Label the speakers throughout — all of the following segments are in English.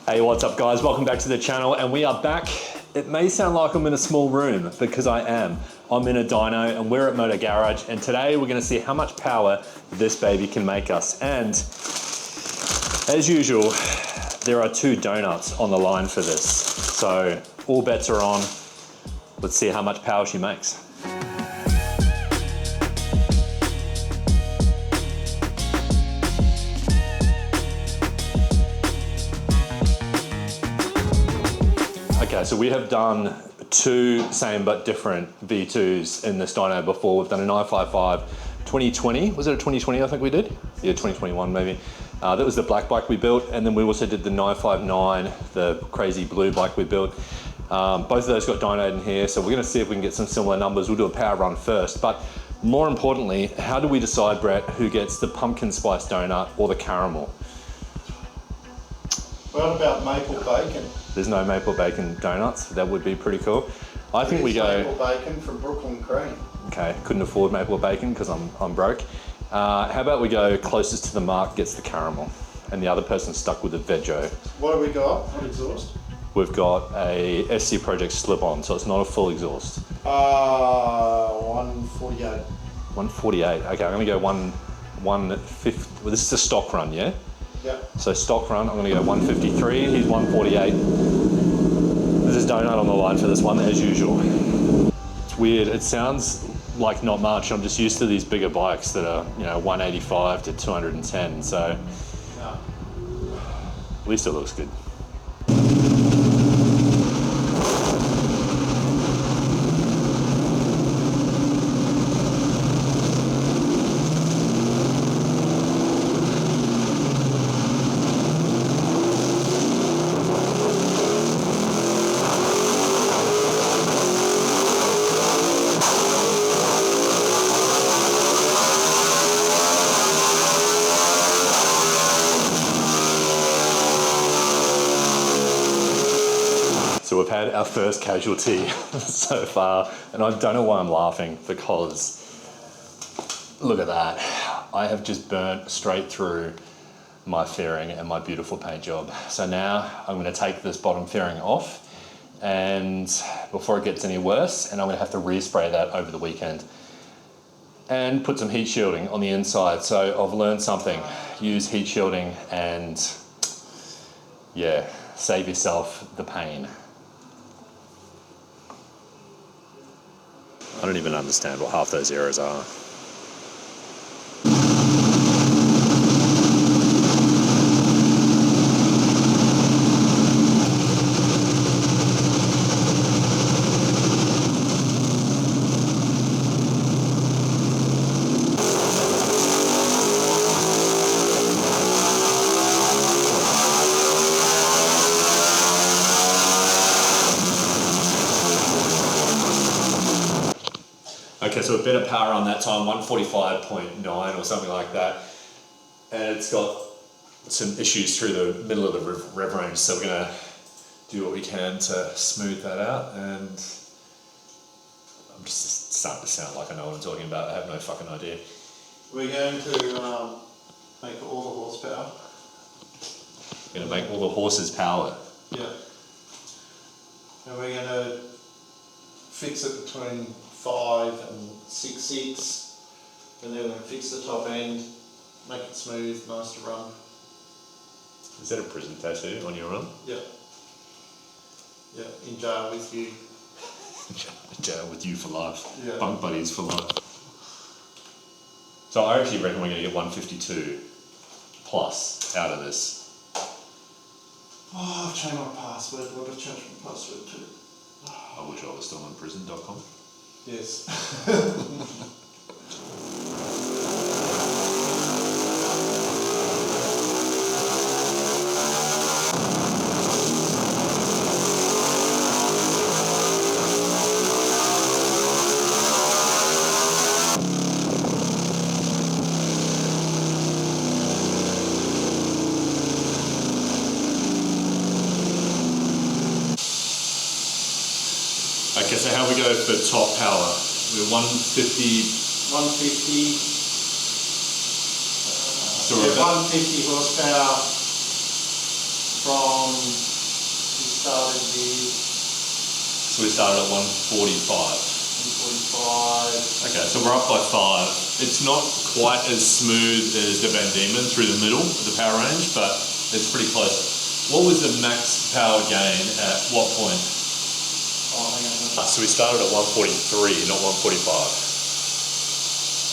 Speaker 1: Hey, what's up guys? Welcome back to the channel, and we are back. It may sound like I'm in a small room, because I am. I'm in a dyno and we're at Moto Garage, and today we're gonna see how much power this baby can make us. And as usual, there are 2 donuts on the line for this. So all bets are on. Let's see how much power she makes. Okay, so we have done 2 same but different V2s in this dyno before. We've done a 955 2020. Was it a 2020 I think we did? Yeah, 2021 maybe. That was the black bike we built, and then we also did the 959, the crazy blue bike we built. Both of those got dynoed in here, so we're gonna see if we can get some similar numbers. We'll do a power run first, but more importantly, how do we decide, Brett, who gets the pumpkin spice donut or the caramel?
Speaker 2: What about maple bacon?
Speaker 1: There's no maple bacon donuts. That would be pretty cool. I think we go
Speaker 2: maple bacon from Brooklyn Cream.
Speaker 1: Okay, couldn't afford maple bacon because I'm broke. How about we go closest to the mark gets the caramel, and the other person's stuck with the veggie.
Speaker 2: What do we got? What exhaust?
Speaker 1: We've got a SC Project slip-on, so it's not a full exhaust.
Speaker 2: 148.
Speaker 1: 148. Okay, I'm gonna go 150. Well, this is a stock run, yeah?
Speaker 2: Yep.
Speaker 1: So stock run, I'm gonna go 153. He's 148. There's a donut on the line for this one, as usual. It's weird. It sounds like not much. I'm just used to these bigger bikes that are, 185 to 210. So
Speaker 2: No.
Speaker 1: at least it looks good. So we've had our first casualty so far, and I don't know why I'm laughing, because look at that. I have just burnt straight through my fairing and my beautiful paint job. So now I'm gonna take this bottom fairing off, and before it gets any worse, and I'm gonna have to respray that over the weekend and put some heat shielding on the inside. So I've learned something. Use heat shielding and yeah, save yourself the pain. I don't even understand what half those errors are. Okay, so a better power on that time, 145.9 or something like that. And it's got some issues through the middle of the rev range, so we're gonna do what we can to smooth that out. And I'm just starting to sound like I know what I'm talking about. I have no fucking idea.
Speaker 2: We're going to make all the horsepower.
Speaker 1: We're gonna make all the horses power.
Speaker 2: Yeah. And we're going to fix it between 5 and 6.6, and then we're going to fix the top end, make it smooth, nice to run.
Speaker 1: Is that a prison tattoo on your arm?
Speaker 2: Yeah. Yeah, in jail with you.
Speaker 1: Jail with you for life.
Speaker 2: Yeah.
Speaker 1: Bunk buddies for life. So I actually reckon we're going to get 152 plus out of this.
Speaker 2: Oh, I've changed my password. What have I changed my password to?
Speaker 1: I wish I was still on prison.com.
Speaker 2: Yes.
Speaker 1: Okay, so how we go for top power? We're 150.
Speaker 2: 150.
Speaker 1: So
Speaker 2: yeah, 150 horsepower from we started with.
Speaker 1: So we started at 145.
Speaker 2: 145.
Speaker 1: Okay, so we're up by 5. It's not quite as smooth as the Van Diemen through the middle of the power range, but it's pretty close. What was the max power gain at what point? So we started at 143, not 145.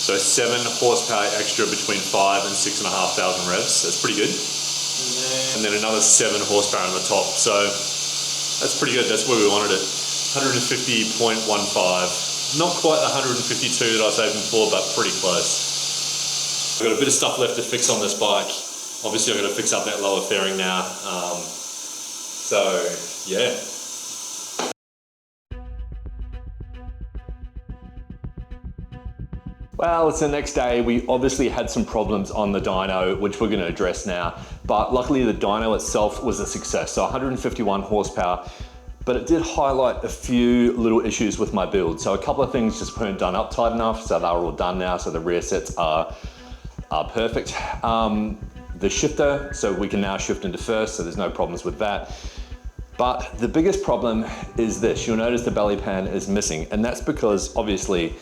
Speaker 1: So 7 horsepower extra between 5 and 6,500 revs. That's pretty good. And then another 7 horsepower on the top. So that's pretty good. That's where we wanted it. 150.15. Not quite the 152 that I was hoping for, but pretty close. I've got a bit of stuff left to fix on this bike. Obviously, I've got to fix up that lower fairing now. So yeah. Well, it's the next day. We obviously had some problems on the dyno, which we're going to address now. But luckily the dyno itself was a success. So 151 horsepower, but it did highlight a few little issues with my build. So a couple of things just weren't done up tight enough. So they're all done now. So the rear sets are perfect. The shifter, so we can now shift into first. So there's no problems with that. But the biggest problem is this. You'll notice the belly pan is missing. And that's because obviously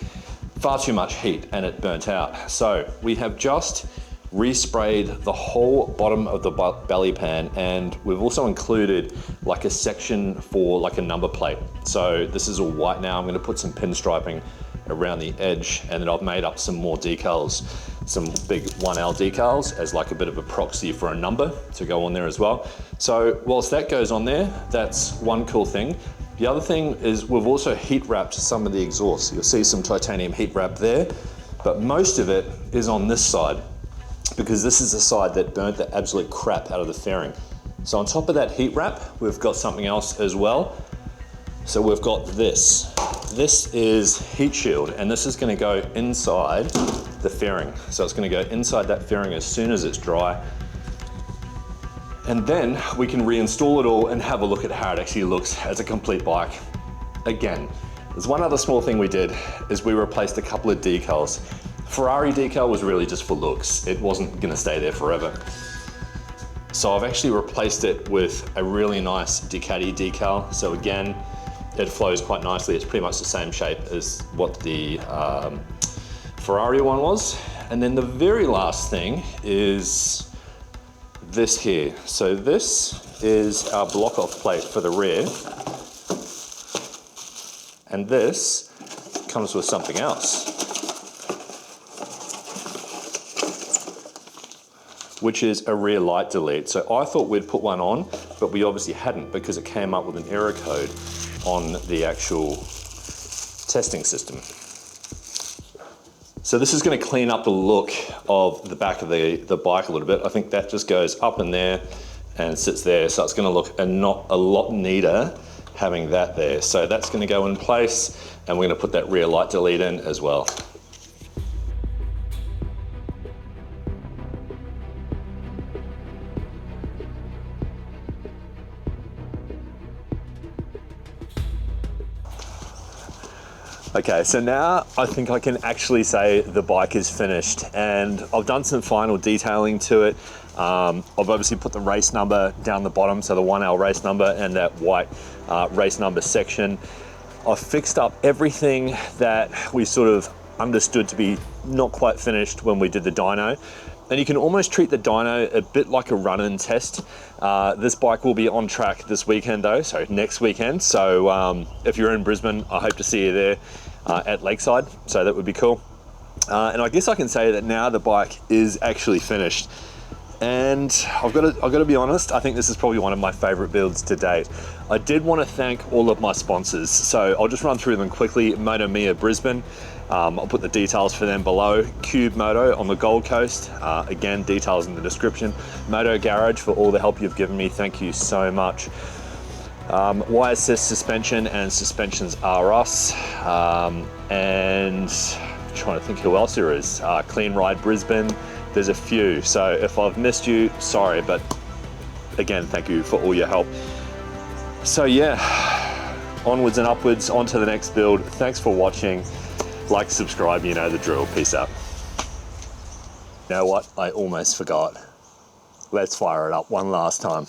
Speaker 1: far too much heat and it burnt out. So we have just resprayed the whole bottom of the belly pan, and we've also included like a section for like a number plate. So this is all white now. I'm going to put some pinstriping around the edge, and then I've made up some more decals, some big oneL decals as like a bit of a proxy for a number to go on there as well. So whilst that goes on there, that's one cool thing. The other thing is we've also heat wrapped some of the exhaust. You'll see some titanium heat wrap there, but most of it is on this side because this is the side that burnt the absolute crap out of the fairing. So on top of that heat wrap, we've got something else as well. So we've got this. This is heat shield, and this is going to go inside the fairing. So it's going to go inside that fairing as soon as it's dry. And then we can reinstall it all and have a look at how it actually looks as a complete bike. Again, there's one other small thing we did, is we replaced a couple of decals. Ferrari decal was really just for looks. It wasn't gonna stay there forever. So I've actually replaced it with a really nice Ducati decal. So again, it flows quite nicely. It's pretty much the same shape as what the Ferrari one was. And then the very last thing is this here. So this is our block off plate for the rear. And this comes with something else, which is a rear light delete. So I thought we'd put one on, but we obviously hadn't because it came up with an error code on the actual testing system. So this is going to clean up the look of the back of the bike a little bit. I think that just goes up in there and sits there. So it's going to look a lot neater having that there. So that's going to go in place, and we're going to put that rear light delete in as well. Okay, so now I think I can actually say the bike is finished, and I've done some final detailing to it. I've obviously put the race number down the bottom, so the oneL race number and that white race number section. I've fixed up everything that we sort of understood to be not quite finished when we did the dyno. And you can almost treat the dyno a bit like a run-in test. This bike will be on track this weekend though, so next weekend. So if you're in Brisbane, I hope to see you there at Lakeside, so that would be cool. And I guess I can say that now the bike is actually finished. And I've got to be honest, I think this is probably one of my favorite builds to date. I did want to thank all of my sponsors. So I'll just run through them quickly. Moto Mia Brisbane, I'll put the details for them below. Cube Moto on the Gold Coast, again, details in the description. Moto Garage for all the help you've given me, thank you so much. YSS Suspension and Suspensions R Us. And I'm trying to think who else there is. Clean Ride Brisbane. There's a few, so if I've missed you, sorry, but again, thank you for all your help. So yeah, onwards and upwards, on to the next build. Thanks for watching. Like, subscribe, you know the drill. Peace out. You know what? I almost forgot. Let's fire it up one last time.